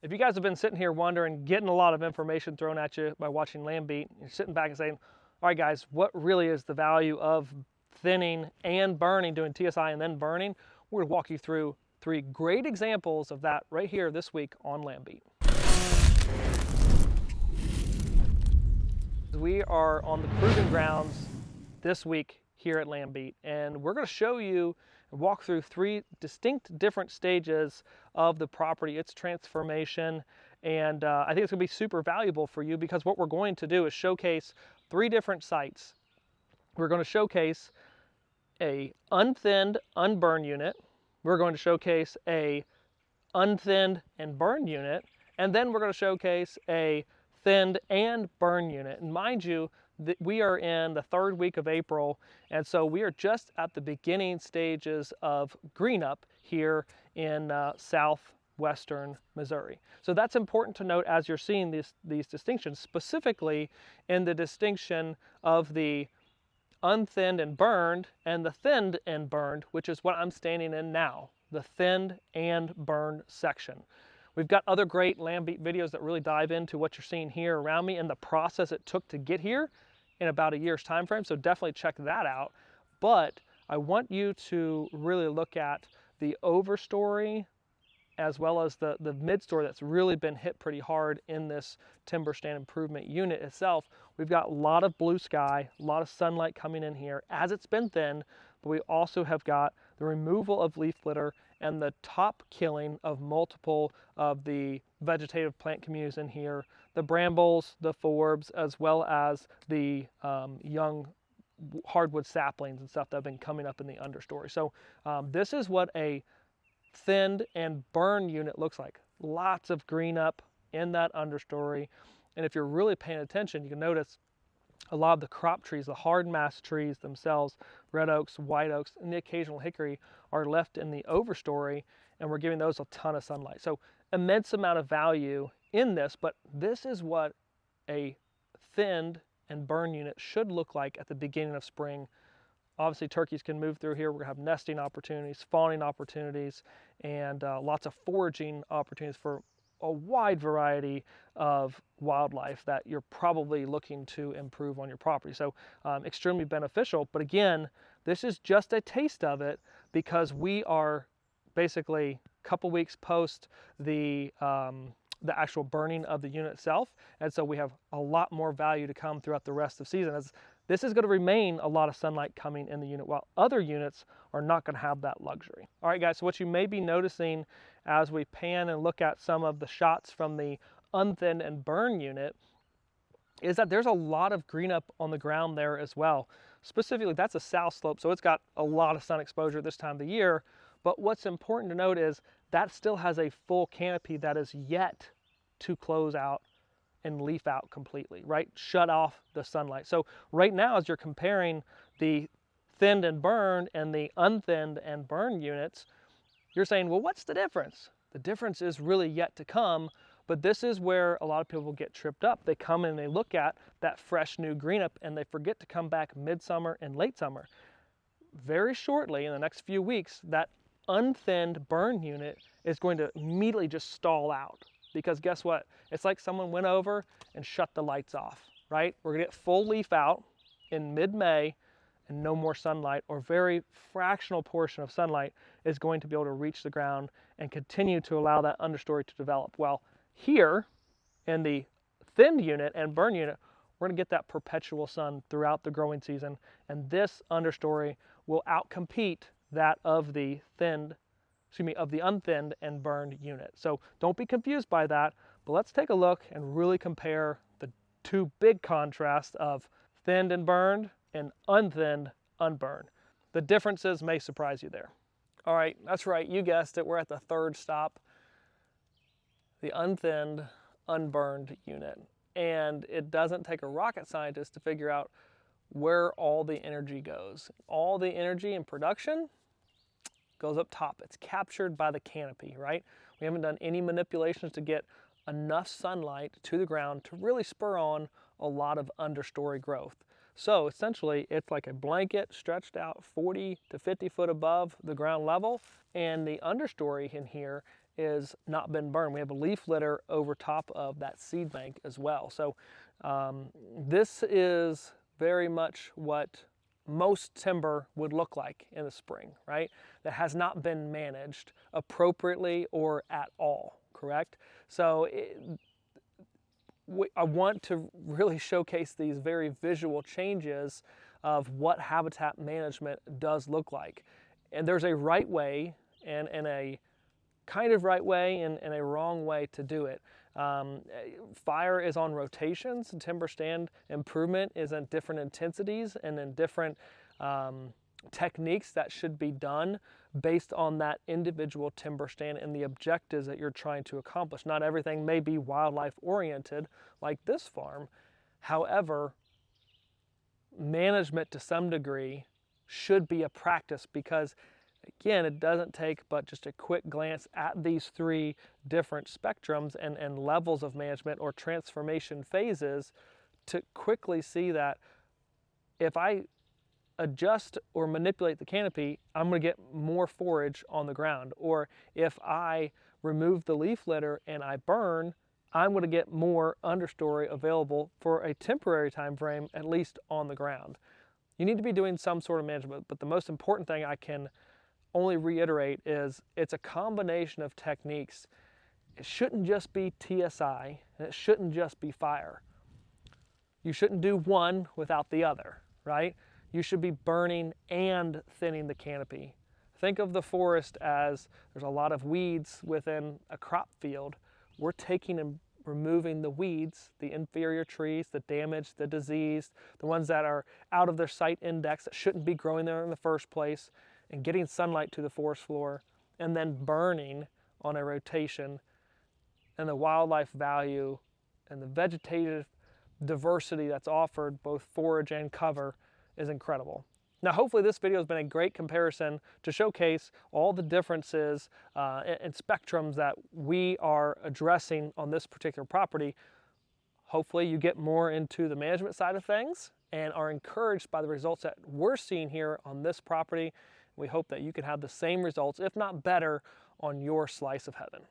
If you guys have been sitting here wondering, getting a lot of information thrown at you by watching Landbeat, you're sitting back and saying, all right guys, what really is the value of thinning and burning, doing TSI and then burning? We're gonna walk you through 3 great examples of that right here this week on Landbeat. We are on the proving grounds this week here at Landbeat, and we're going to show you and walk through 3 distinct different stages of the property, its transformation, and I think it's going to be super valuable for you because what we're going to do is showcase 3 different sites. We're going to showcase a unthinned, unburned unit. We're going to showcase a unthinned and burned unit, and then we're going to showcase a thinned and burn unit. And mind you, we are in the 3rd week of April, and so we are just at the beginning stages of green up here in southwestern Missouri. So that's important to note as you're seeing these distinctions, specifically in the distinction of the unthinned and burned and the thinned and burned, which is what I'm standing in now, the thinned and burned section. We've got other great Landbeat videos that really dive into what you're seeing here around me and the process it took to get here in about a year's time frame, so definitely check that out. But I want you to really look at the overstory as well as the mid-story that's really been hit pretty hard in this timber stand improvement unit itself. We've got a lot of blue sky, a lot of sunlight coming in here as it's been thinned, but we also have got the removal of leaf litter and the top killing of multiple of the vegetative plant communities in here, the brambles, the forbs, as well as the young hardwood saplings and stuff that have been coming up in the understory. So this is what a thinned and burned unit looks like. Lots of green up in that understory. And if you're really paying attention, you can notice a lot of the crop trees, the hard mass trees themselves, red oaks, white oaks, and the occasional hickory are left in the overstory, and we're giving those a ton of sunlight. So immense amount of value in this, but this is what a thinned and burn unit should look like at the beginning of spring. Obviously turkeys can move through here. We're gonna have nesting opportunities, fawning opportunities, and lots of foraging opportunities for a wide variety of wildlife that you're probably looking to improve on your property. So extremely beneficial, but again, this is just a taste of it because we are basically a couple weeks post the actual burning of the unit itself, and so we have a lot more value to come throughout the rest of the season, as this is going to remain a lot of sunlight coming in the unit, while other units are not going to have that luxury. All right, guys, so what you may be noticing as we pan and look at some of the shots from the unthinned and burn unit is that there's a lot of green up on the ground there as well. Specifically, that's a south slope, so it's got a lot of sun exposure this time of the year. But what's important to note is that still has a full canopy that is yet to close out and leaf out completely, right? Shut off the sunlight. So right now, as you're comparing the thinned and burned and the unthinned and burned units, you're saying, well, what's the difference? The difference is really yet to come, but this is where a lot of people get tripped up. They come and they look at that fresh new green up and they forget to come back midsummer and late summer. Very shortly, in the next few weeks, that unthinned burn unit is going to immediately just stall out. Because guess what? It's like someone went over and shut the lights off, right? We're gonna get full leaf out in mid-May and no more sunlight, or very fractional portion of sunlight is going to be able to reach the ground and continue to allow that understory to develop. Well, here in the thinned unit and burn unit, we're gonna get that perpetual sun throughout the growing season, and this understory will outcompete that of the unthinned and burned unit. So don't be confused by that, but let's take a look and really compare the 2 big contrasts of thinned and burned and unthinned, unburned. The differences may surprise you there. All right, that's right, you guessed it, we're at the 3rd stop, the unthinned, unburned unit. And it doesn't take a rocket scientist to figure out where all the energy goes. All the energy in production goes up top. It's captured by the canopy, right? We haven't done any manipulations to get enough sunlight to the ground to really spur on a lot of understory growth. So essentially, it's like a blanket stretched out 40 to 50 foot above the ground level, and the understory in here is not been burned. We have a leaf litter over top of that seed bank as well. So this is very much what most timber would look like in the spring, right? That has not been managed appropriately or at all, correct? So I want to really showcase these very visual changes of what habitat management does look like. And there's a right way and a kind of right way and a wrong way to do it. Fire is on rotations, and timber stand improvement is in different intensities and in different techniques that should be done based on that individual timber stand and the objectives that you're trying to accomplish. Not everything may be wildlife oriented like this farm. However, management to some degree should be a practice, because again, it doesn't take but just a quick glance at these three different spectrums and levels of management or transformation phases to quickly see that if I adjust or manipulate the canopy, I'm going to get more forage on the ground. Or if I remove the leaf litter and I burn, I'm going to get more understory available for a temporary time frame, at least on the ground. You need to be doing some sort of management, but the most important thing I can only reiterate is it's a combination of techniques. It shouldn't just be TSI, and it shouldn't just be fire. You shouldn't do one without the other, right? You should be burning and thinning the canopy. Think of the forest as there's a lot of weeds within a crop field. We're taking and removing the weeds, the inferior trees, the damaged, the diseased, the ones that are out of their site index that shouldn't be growing there in the first place, and getting sunlight to the forest floor, and then burning on a rotation. And the wildlife value and the vegetative diversity that's offered, both forage and cover, is incredible. Now, hopefully this video has been a great comparison to showcase all the differences and spectrums that we are addressing on this particular property. Hopefully you get more into the management side of things and are encouraged by the results that we're seeing here on this property. We hope that you can have the same results, if not better, on your slice of heaven.